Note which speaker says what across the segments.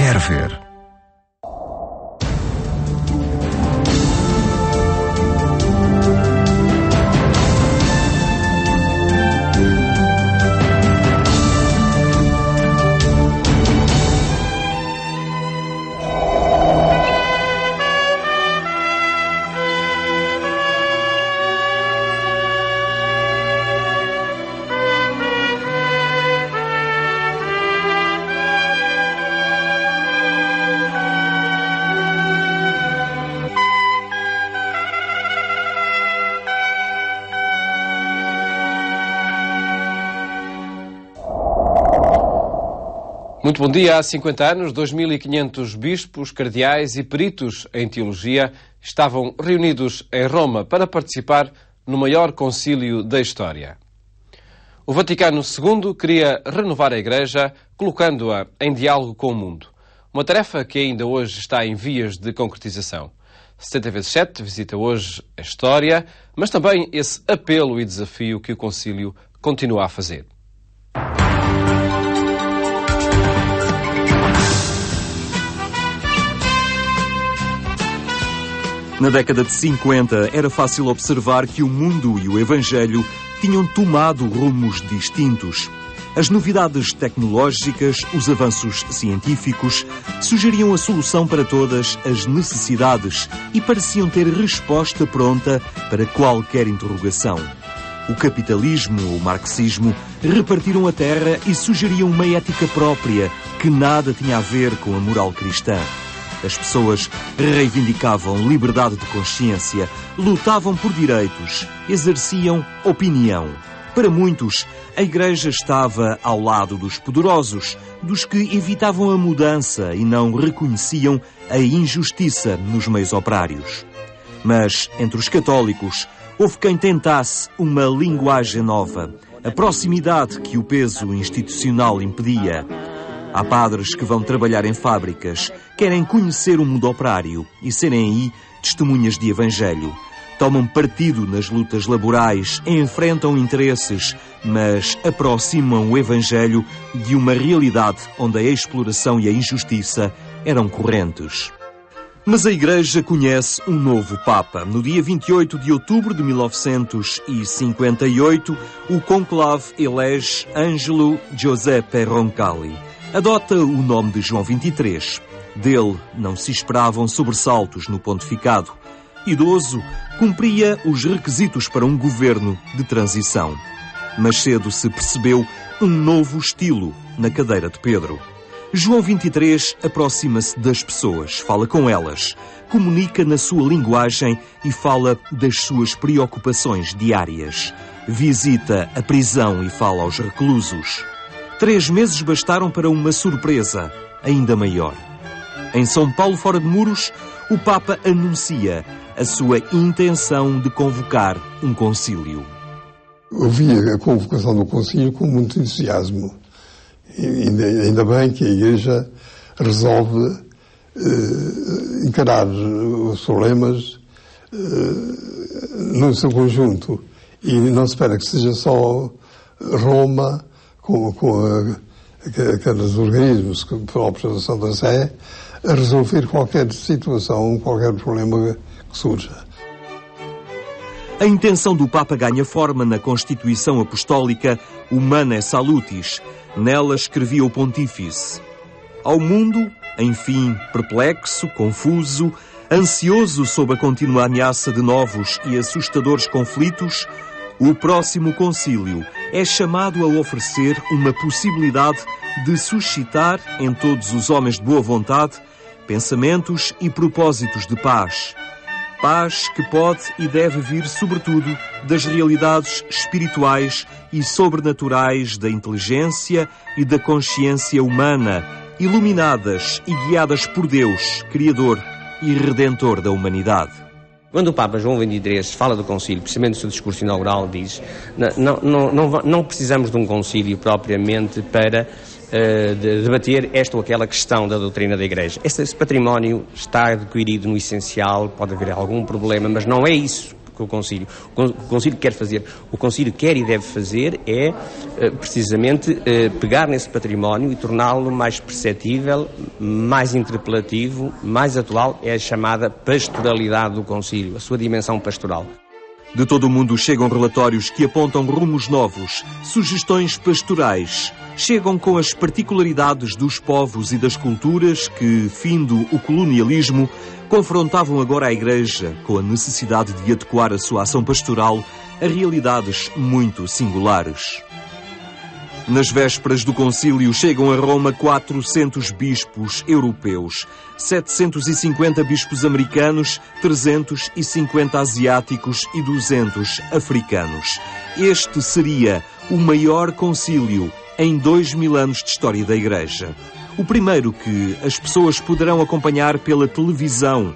Speaker 1: quer ver.
Speaker 2: Muito bom dia. Há 50 anos, 2.500 bispos, cardeais e peritos em teologia estavam reunidos em Roma para participar no maior concílio da história. O Vaticano II queria renovar a Igreja, colocando-a em diálogo com o mundo. Uma tarefa que ainda hoje está em vias de concretização. 70x7 visita hoje a história, mas também esse apelo e desafio que o concílio continua a fazer.
Speaker 3: Na década de 50, era fácil observar que o mundo e o Evangelho tinham tomado rumos distintos. As novidades tecnológicas, os avanços científicos, sugeriam a solução para todas as necessidades e pareciam ter resposta pronta para qualquer interrogação. O capitalismo ou o marxismo repartiram a terra e sugeriam uma ética própria que nada tinha a ver com a moral cristã. As pessoas reivindicavam liberdade de consciência, lutavam por direitos, exerciam opinião. Para muitos, a Igreja estava ao lado dos poderosos, dos que evitavam a mudança e não reconheciam a injustiça nos meios operários. Mas, entre os católicos, houve quem tentasse uma linguagem nova, a proximidade que o peso institucional impedia. Há padres que vão trabalhar em fábricas, querem conhecer o mundo operário e serem aí testemunhas de Evangelho. Tomam partido nas lutas laborais, enfrentam interesses, mas aproximam o Evangelho de uma realidade onde a exploração e a injustiça eram correntes. Mas a Igreja conhece um novo Papa. No dia 28 de outubro de 1958, o conclave elege Angelo Giuseppe Roncalli. Adota o nome de João XXIII. Dele não se esperavam sobressaltos no pontificado. Idoso, cumpria os requisitos para um governo de transição. Mas cedo se percebeu um novo estilo na cadeira de Pedro. João XXIII aproxima-se das pessoas, fala com elas, comunica na sua linguagem e fala das suas preocupações diárias. Visita a prisão e fala aos reclusos. 3 meses bastaram para uma surpresa ainda maior. Em São Paulo, fora de muros, o Papa anuncia a sua intenção de convocar um concílio.
Speaker 4: Eu vi a convocação do concílio com muito entusiasmo. Ainda bem que a Igreja resolve encarar os problemas no seu conjunto. E não se espera que seja só Roma, com aqueles organismos próprios da Santa Sé, a resolver qualquer situação, qualquer problema que surja.
Speaker 3: A intenção do Papa ganha forma na Constituição Apostólica Humanae Salutis. Nela escrevia o Pontífice: ao mundo, enfim, perplexo, confuso, ansioso sob a contínua ameaça de novos e assustadores conflitos, o próximo concílio é chamado a oferecer uma possibilidade de suscitar em todos os homens de boa vontade pensamentos e propósitos de paz. Paz que pode e deve vir, sobretudo, das realidades espirituais e sobrenaturais da inteligência e da consciência humana, iluminadas e guiadas por Deus, Criador e Redentor da humanidade.
Speaker 5: Quando o Papa João XXIII fala do concílio, precisamente no seu discurso inaugural, diz não precisamos de um concílio propriamente para debater esta ou aquela questão da doutrina da Igreja. Esse património está adquirido no essencial, pode haver algum problema, mas não é isso que o Concílio. O Concílio quer fazer, o Concílio quer e deve fazer é, precisamente, pegar nesse património e torná-lo mais perceptível, mais interpelativo, mais atual. É a chamada pastoralidade do Concílio, a sua dimensão pastoral.
Speaker 3: De todo o mundo chegam relatórios que apontam rumos novos, sugestões pastorais. Chegam com as particularidades dos povos e das culturas que, findo o colonialismo, confrontavam agora a Igreja com a necessidade de adequar a sua ação pastoral a realidades muito singulares. Nas vésperas do concílio chegam a Roma 400 bispos europeus, 750 bispos americanos, 350 asiáticos e 200 africanos. Este seria o maior concílio em 2000 anos de história da Igreja. O primeiro que as pessoas poderão acompanhar pela televisão.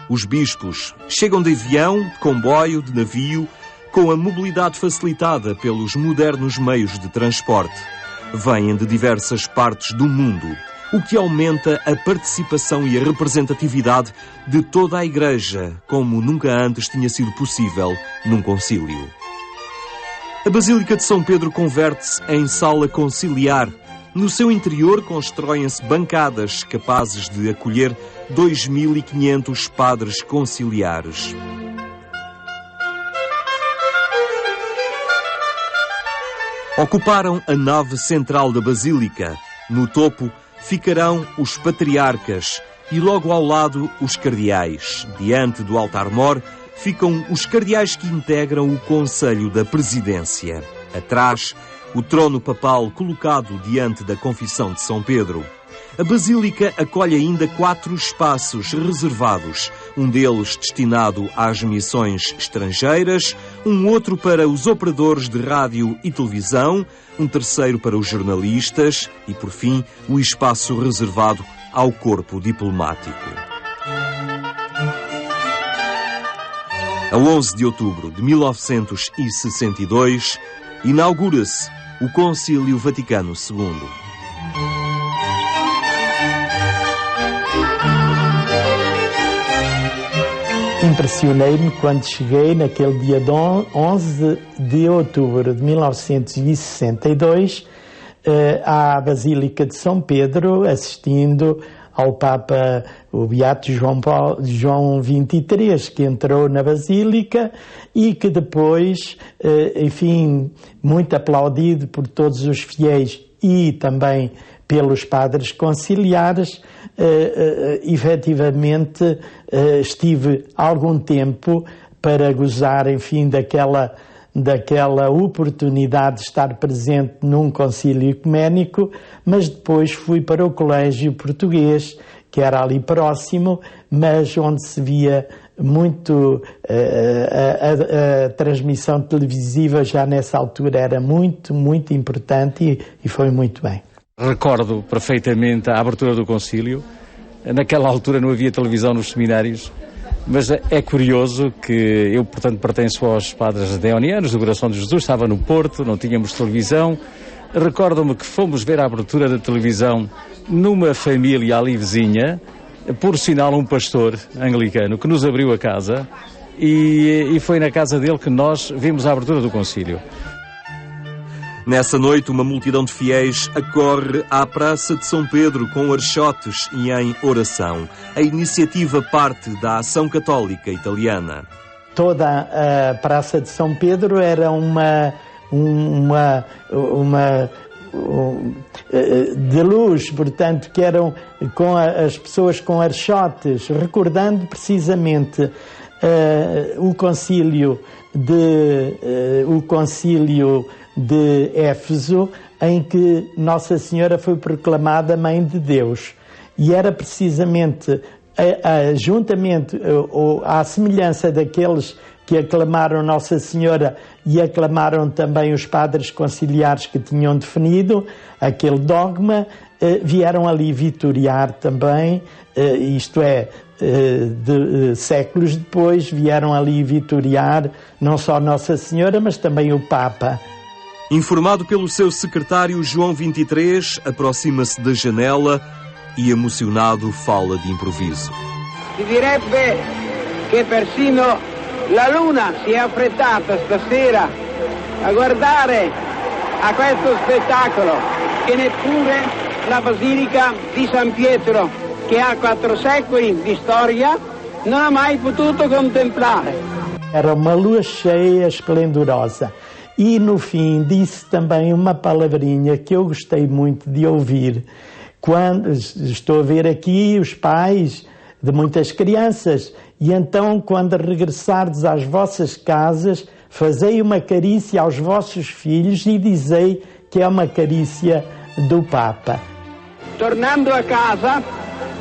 Speaker 3: Os bispos chegam de avião, de comboio, de navio, com a mobilidade facilitada pelos modernos meios de transporte. Vêm de diversas partes do mundo, o que aumenta a participação e a representatividade de toda a Igreja, como nunca antes tinha sido possível num concílio. A Basílica de São Pedro converte-se em sala conciliar. No seu interior constroem-se bancadas capazes de acolher 2.500 padres conciliares. Ocuparam a nave central da Basílica. No topo ficarão os patriarcas e logo ao lado os cardeais. Diante do altar-mor ficam os cardeais que integram o Conselho da Presidência. Atrás, o trono papal colocado diante da Confissão de São Pedro. A Basílica acolhe ainda 4 espaços reservados, um deles destinado às missões estrangeiras, um outro para os operadores de rádio e televisão, um terceiro para os jornalistas e, por fim, o espaço reservado ao corpo diplomático. A 11 de outubro de 1962, inaugura-se o Concílio Vaticano II.
Speaker 1: Impressionei-me quando cheguei naquele dia de 11 de outubro de 1962 à Basílica de São Pedro, assistindo ao Papa, o Beato João XXIII, que entrou na Basílica e que depois, enfim, muito aplaudido por todos os fiéis e também pelos padres conciliares, efetivamente estive algum tempo para gozar, enfim, daquela oportunidade de estar presente num concílio ecuménico, mas depois fui para o Colégio Português, que era ali próximo, mas onde se via muito a transmissão televisiva já nessa altura era muito, muito importante e foi muito bem.
Speaker 6: Recordo perfeitamente a abertura do concílio. Naquela altura não havia televisão nos seminários, mas é curioso que eu, portanto, pertenço aos padres deonianos do Coração de Jesus, estava no Porto, não tínhamos televisão. Recordo-me que fomos ver a abertura da televisão numa família ali vizinha, por sinal um pastor anglicano que nos abriu a casa e foi na casa dele que nós vimos a abertura do concílio.
Speaker 3: Nessa noite, uma multidão de fiéis acorre à Praça de São Pedro com archotes e em oração. A iniciativa parte da Ação Católica Italiana.
Speaker 1: Toda a Praça de São Pedro era de luz, portanto, que eram com as pessoas com archotes, recordando precisamente o concílio de Éfeso, em que Nossa Senhora foi proclamada Mãe de Deus. E era precisamente, juntamente, à semelhança daqueles que aclamaram Nossa Senhora e aclamaram também os padres conciliares que tinham definido aquele dogma, vieram ali vitoriar também, isto é, séculos depois, vieram ali vitoriar não só Nossa Senhora, mas também o Papa.
Speaker 3: Informado pelo seu secretário João XXIII, aproxima-se da janela e, emocionado, fala de improviso.
Speaker 7: Si direbbe che persino La luna si è affrettata stasera a guardare a questo spettacolo che neppure la Basilica di San Pietro, che ha 4 secoli di storia, non ha mai potuto contemplare.
Speaker 1: Era uma lua cheia, esplendorosa. E no fim disse também uma palavrinha que eu gostei muito de ouvir. Quando estou a ver aqui os pais de muitas crianças, e então quando regressardes às vossas casas, fazei uma carícia aos vossos filhos e dizei que é uma carícia do Papa.
Speaker 7: Tornando a casa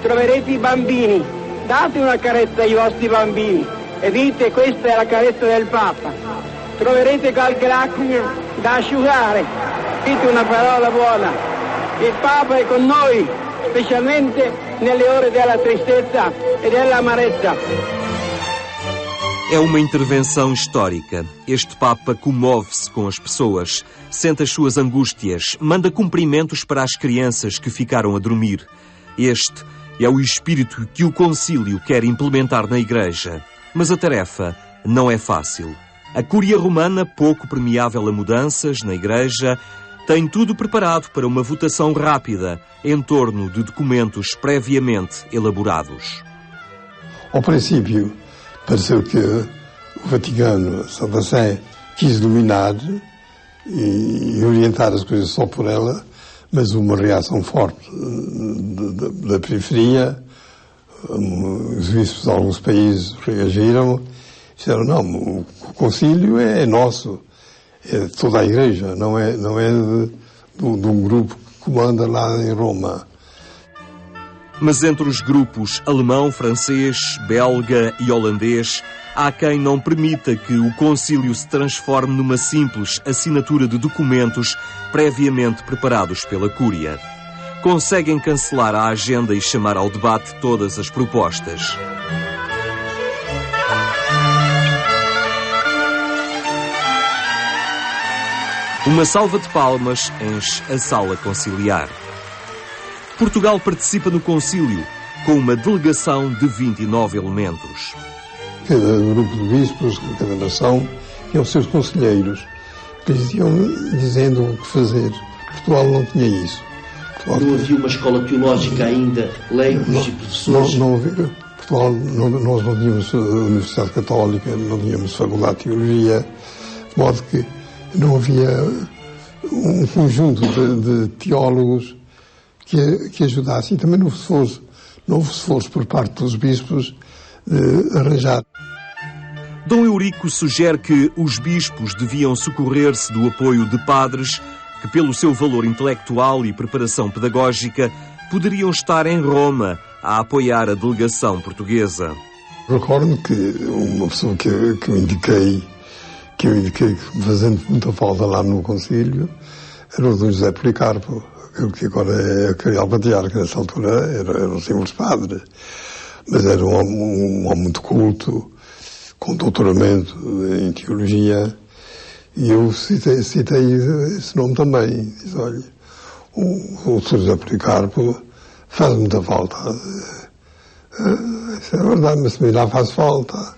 Speaker 7: troverete i bambini, date una carezza ai vostri bambini e dite questa è la carezza del Papa. Troverete qualche lacrima da asciugare, dite una parola buona. Il Papa è con noi, specialmente nelle ore della tristezza e dell'amarezza.
Speaker 3: É uma intervenção histórica. Este Papa comove-se com as pessoas, sente as suas angústias, manda cumprimentos para as crianças que ficaram a dormir. Este é o espírito que o concílio quer implementar na Igreja. Mas a tarefa não é fácil. A Cúria Romana, pouco permeável a mudanças na Igreja, tem tudo preparado para uma votação rápida em torno de documentos previamente elaborados.
Speaker 4: Ao princípio, pareceu que o Vaticano, a Santa Sé, quis dominar e orientar as coisas só por ela, mas uma reação forte da periferia, os bispos de alguns países reagiram, disseram, não, o concílio é nosso, é de toda a Igreja, não é de um grupo que comanda lá em Roma.
Speaker 3: Mas entre os grupos alemão, francês, belga e holandês, há quem não permita que o concílio se transforme numa simples assinatura de documentos previamente preparados pela Cúria. Conseguem cancelar a agenda e chamar ao debate todas as propostas. Uma salva de palmas enche a sala conciliar. Portugal participa no concílio com uma delegação de 29 elementos.
Speaker 4: Cada grupo de bispos, cada nação, tinha os seus conselheiros, que lhes iam dizendo o que fazer. Portugal não tinha isso.
Speaker 8: Não havia uma escola teológica ainda, leigos e professores?
Speaker 4: Não havia. Portugal, nós não tínhamos Universidade Católica, não tínhamos Faculdade de Teologia, de modo que não havia um conjunto de teólogos que ajudassem. E também não houve esforço por parte dos bispos de arranjar.
Speaker 3: Dom Eurico sugere que os bispos deviam socorrer-se do apoio de padres que, pelo seu valor intelectual e preparação pedagógica, poderiam estar em Roma a apoiar a delegação portuguesa.
Speaker 4: Recordo que uma pessoa que eu indiquei fazendo muita falta lá no concílio era o Dom José Policarpo, que agora é a Cardeal Patriarca. Nessa altura era um simples padre, mas era um homem muito culto, com doutoramento em teologia, e eu citei esse nome também. Disse, olha, o Dr. José Policarpo faz muita falta. Isso é verdade, mas também lá faz falta.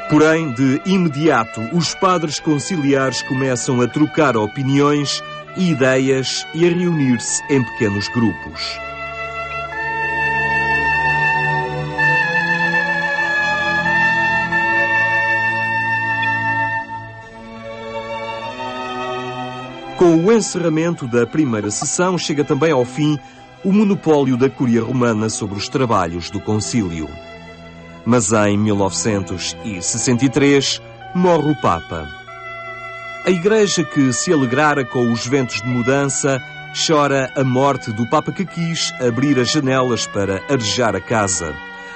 Speaker 3: Porém, de imediato, os padres conciliares começam a trocar opiniões e ideias e a reunir-se em pequenos grupos. Com o encerramento da primeira sessão, chega também ao fim o monopólio da Cúria Romana sobre os trabalhos do concílio. Mas em 1963 morre o Papa. A Igreja, que se alegrara com os ventos de mudança, chora a morte do Papa que quis abrir as janelas para arejar a casa.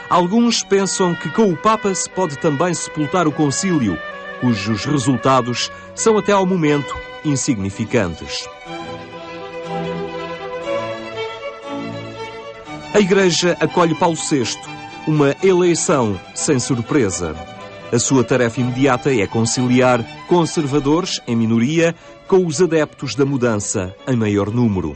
Speaker 3: Alguns pensam que com o Papa se pode também sepultar o concílio, cujos resultados são até ao momento insignificantes. A Igreja acolhe Paulo VI, uma eleição sem surpresa. A sua tarefa imediata é conciliar conservadores, em minoria, com os adeptos da mudança, em maior número.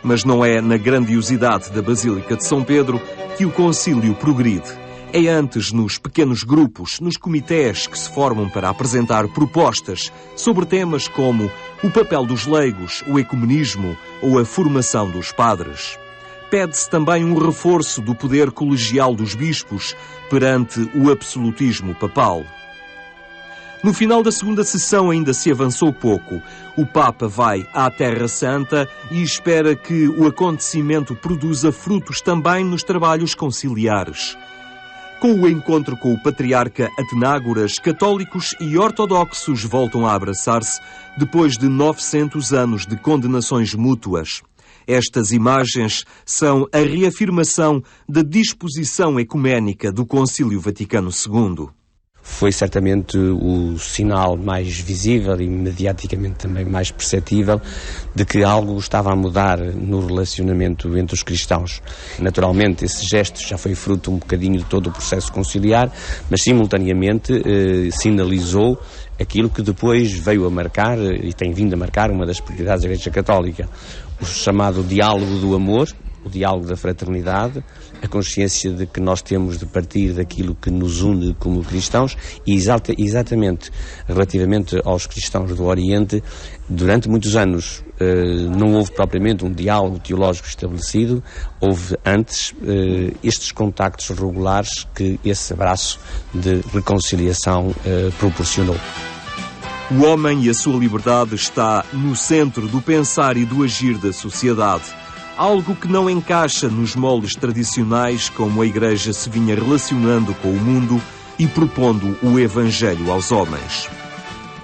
Speaker 3: Mas não é na grandiosidade da Basílica de São Pedro que o concílio progride. É antes nos pequenos grupos, nos comitês que se formam para apresentar propostas sobre temas como o papel dos leigos, o ecumenismo ou a formação dos padres. Pede-se também um reforço do poder colegial dos bispos perante o absolutismo papal. No final da segunda sessão ainda se avançou pouco. O Papa vai à Terra Santa e espera que o acontecimento produza frutos também nos trabalhos conciliares. Com o encontro com o patriarca Atenágoras, católicos e ortodoxos voltam a abraçar-se depois de 900 anos de condenações mútuas. Estas imagens são a reafirmação da disposição ecuménica do Concílio Vaticano II.
Speaker 5: Foi certamente o sinal mais visível e mediaticamente também mais perceptível de que algo estava a mudar no relacionamento entre os cristãos. Naturalmente, esse gesto já foi fruto um bocadinho de todo o processo conciliar, mas simultaneamente sinalizou aquilo que depois veio a marcar e tem vindo a marcar uma das prioridades da Igreja Católica, o chamado diálogo do amor, o diálogo da fraternidade, a consciência de que nós temos de partir daquilo que nos une como cristãos e exatamente relativamente aos cristãos do Oriente, durante muitos anos não houve propriamente um diálogo teológico estabelecido, houve antes estes contactos regulares que esse abraço de reconciliação proporcionou.
Speaker 3: O homem e a sua liberdade está no centro do pensar e do agir da sociedade. Algo que não encaixa nos moldes tradicionais como a Igreja se vinha relacionando com o mundo e propondo o Evangelho aos homens.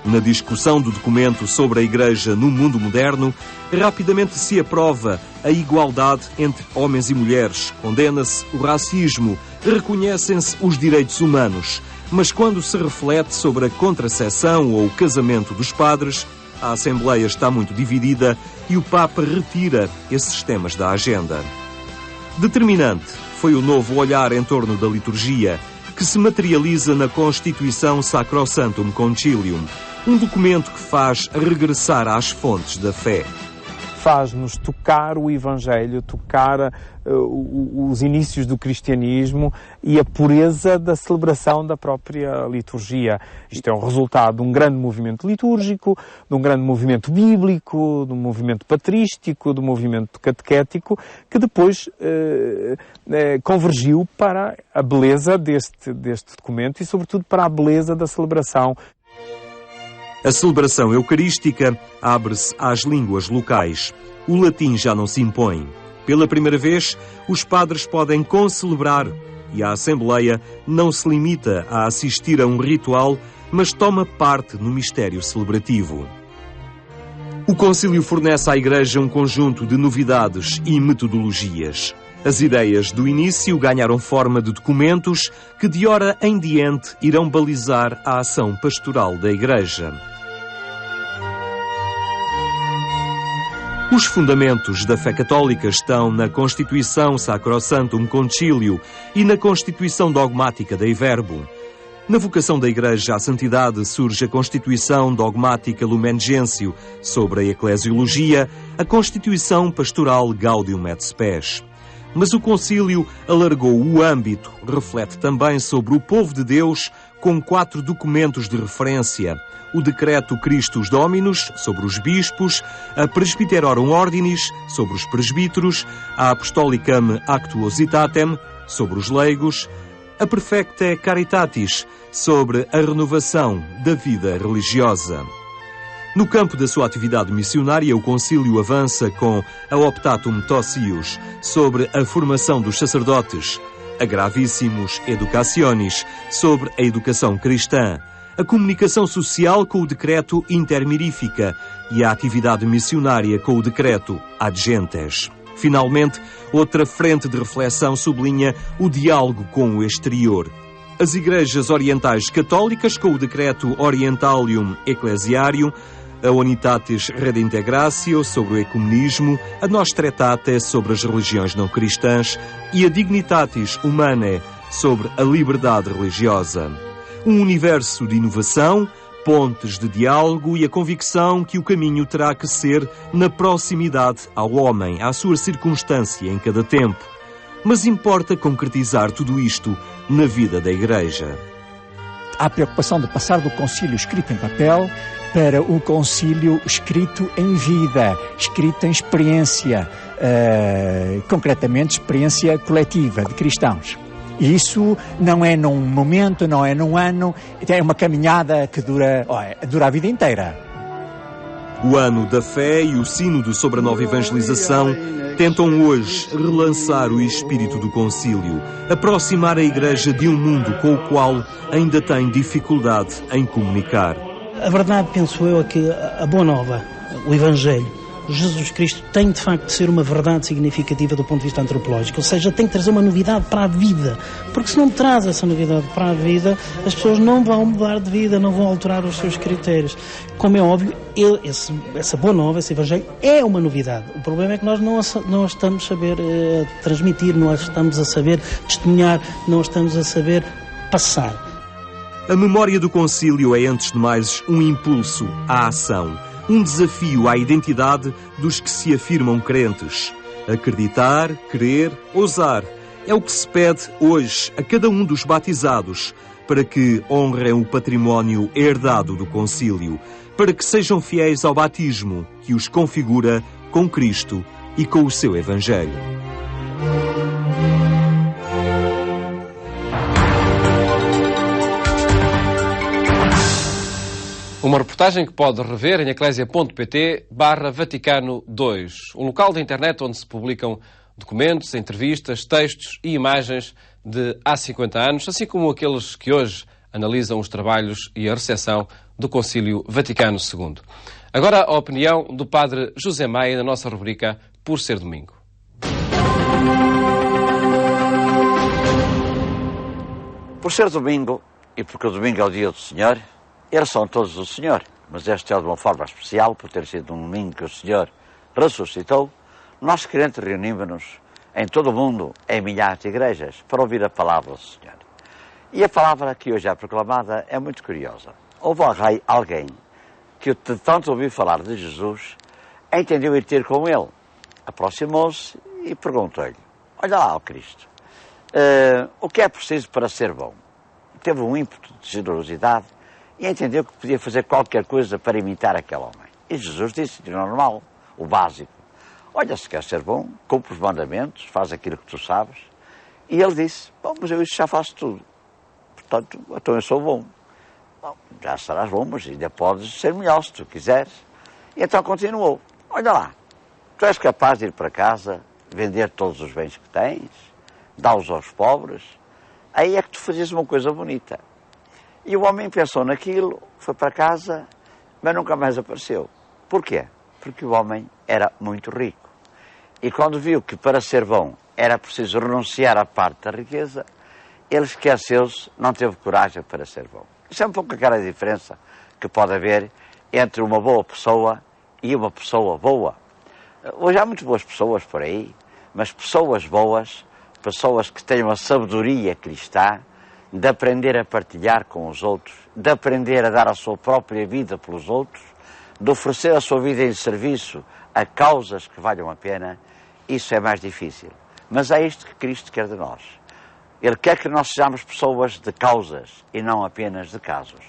Speaker 3: Na discussão do documento sobre a Igreja no mundo moderno, rapidamente se aprova a igualdade entre homens e mulheres, condena-se o racismo, reconhecem-se os direitos humanos, mas quando se reflete sobre a contracepção ou o casamento dos padres, a Assembleia está muito dividida e o Papa retira esses temas da agenda. Determinante foi o novo olhar em torno da liturgia, que se materializa na Constituição Sacrosanctum Concilium, um documento que faz regressar às fontes da fé.
Speaker 9: Faz-nos tocar o Evangelho, tocar os inícios do cristianismo e a pureza da celebração da própria liturgia. Isto é um resultado de um grande movimento litúrgico, de um grande movimento bíblico, de um movimento patrístico, de um movimento catequético, que depois convergiu para a beleza deste documento e, sobretudo, para a beleza da celebração.
Speaker 3: A celebração eucarística abre-se às línguas locais. O latim já não se impõe. Pela primeira vez, os padres podem concelebrar e a Assembleia não se limita a assistir a um ritual, mas toma parte no mistério celebrativo. O concílio fornece à Igreja um conjunto de novidades e metodologias. As ideias do início ganharam forma de documentos que de hora em diante irão balizar a ação pastoral da Igreja. Os fundamentos da fé católica estão na Constituição Sacrosanctum Concilium e na Constituição Dogmática Dei Verbum. Na vocação da Igreja à santidade surge a Constituição Dogmática Lumen Gentium sobre a Eclesiologia, a Constituição Pastoral Gaudium et Spes. Mas o concílio alargou o âmbito, reflete também sobre o povo de Deus com 4 documentos de referência: o Decreto Christus Dominus, sobre os bispos, a Presbyterorum Ordinis, sobre os presbíteros, a Apostolicam Actuositatem, sobre os leigos, a Perfectae Caritatis, sobre a renovação da vida religiosa. No campo da sua atividade missionária, o concílio avança com a Optatum Totius, sobre a formação dos sacerdotes, a Gravissimus Educationis, sobre a educação cristã, a comunicação social com o decreto Intermirifica e a atividade missionária com o decreto Ad Gentes. Finalmente, outra frente de reflexão sublinha o diálogo com o exterior. As igrejas orientais católicas com o decreto Orientalium Ecclesiarium, a Unitatis Redintegratio sobre o ecumenismo, a Nostra Aetate sobre as religiões não cristãs e a Dignitatis Humanae sobre a liberdade religiosa. Um universo de inovação, pontes de diálogo e a convicção que o caminho terá que ser na proximidade ao homem, à sua circunstância em cada tempo. Mas importa concretizar tudo isto na vida da Igreja.
Speaker 10: Há a preocupação de passar do concílio escrito em papel para o concílio escrito em vida, escrito em experiência, concretamente experiência coletiva de cristãos. E isso não é num momento, não é num ano, é uma caminhada que dura a vida inteira.
Speaker 3: O Ano da Fé e o Sínodo sobre a Nova Evangelização tentam hoje relançar o espírito do concílio, aproximar a Igreja de um mundo com o qual ainda tem dificuldade em comunicar.
Speaker 11: A verdade, penso eu, é que a Boa Nova, o Evangelho, Jesus Cristo, tem de facto de ser uma verdade significativa do ponto de vista antropológico, ou seja, tem que trazer uma novidade para a vida, porque se não traz essa novidade para a vida, as pessoas não vão mudar de vida, não vão alterar os seus critérios. Como é óbvio, essa Boa Nova, esse Evangelho, é uma novidade. O problema é que nós não estamos a saber transmitir, não estamos a saber testemunhar, não estamos a saber passar.
Speaker 3: A memória do concílio é, antes de mais, um impulso à ação, um desafio à identidade dos que se afirmam crentes. Acreditar, crer, ousar é o que se pede hoje a cada um dos batizados para que honrem o património herdado do concílio, para que sejam fiéis ao batismo que os configura com Cristo e com o seu Evangelho.
Speaker 2: Uma reportagem que pode rever em eclesia.pt/Vaticano II, um local de internet onde se publicam documentos, entrevistas, textos e imagens de há 50 anos, assim como aqueles que hoje analisam os trabalhos e a recepção do Concílio Vaticano II. Agora a opinião do Padre José Maia na nossa rubrica Por Ser Domingo.
Speaker 12: Por ser domingo, e porque o domingo é o dia do Senhor, eles são todos do Senhor, mas este é de uma forma especial, por ter sido um domingo que o Senhor ressuscitou. Nós, crentes, reunimos-nos em todo o mundo, em milhares de igrejas, para ouvir a palavra do Senhor. E a palavra que hoje é proclamada é muito curiosa. Houve alguém que, de tanto ouvir falar de Jesus, entendeu ir ter com ele. Aproximou-se e perguntou-lhe: olha lá, ó Cristo, o que é preciso para ser bom? Teve um ímpeto de generosidade e entendeu que podia fazer qualquer coisa para imitar aquele homem. E Jesus disse-lhe normal, o básico: olha, se quer ser bom, cumpre os mandamentos, faz aquilo que tu sabes. E ele disse: bom, mas eu isso já faço tudo. Portanto, então eu sou bom. Bom, já serás bom, mas ainda podes ser melhor se tu quiseres. E então continuou: olha lá, tu és capaz de ir para casa, vender todos os bens que tens, dá-os aos pobres, aí é que tu fazias uma coisa bonita. E o homem pensou naquilo, foi para casa, mas nunca mais apareceu. Porquê? Porque o homem era muito rico. E quando viu que para ser bom era preciso renunciar à parte da riqueza, ele esqueceu-se, não teve coragem para ser bom. Isso é um pouco aquela diferença que pode haver entre uma boa pessoa e uma pessoa boa. Hoje há muitas boas pessoas por aí, mas pessoas boas, pessoas que tenham a sabedoria cristã, de aprender a partilhar com os outros, de aprender a dar a sua própria vida pelos outros, de oferecer a sua vida em serviço a causas que valham a pena, isso é mais difícil. Mas é isto que Cristo quer de nós. Ele quer que nós sejamos pessoas de causas e não apenas de casos.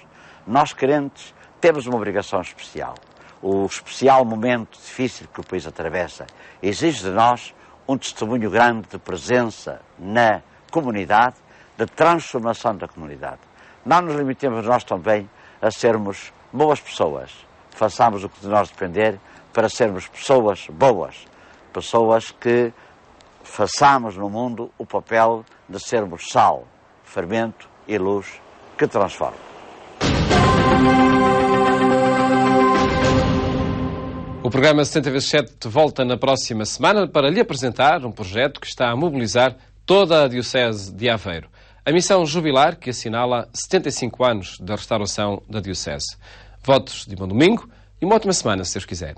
Speaker 12: Nós, crentes, temos uma obrigação especial. O especial momento difícil que o país atravessa exige de nós um testemunho grande de presença na comunidade, de transformação da comunidade. Não nos limitemos nós também a sermos boas pessoas. Façamos o que de nós depender para sermos pessoas boas. Pessoas que façamos no mundo o papel de sermos sal, fermento e luz que transforma.
Speaker 2: O programa 70x7 volta na próxima semana para lhe apresentar um projeto que está a mobilizar toda a Diocese de Aveiro. A missão jubilar que assinala 75 anos da restauração da Diocese. Votos de bom domingo e uma ótima semana, se Deus quiser.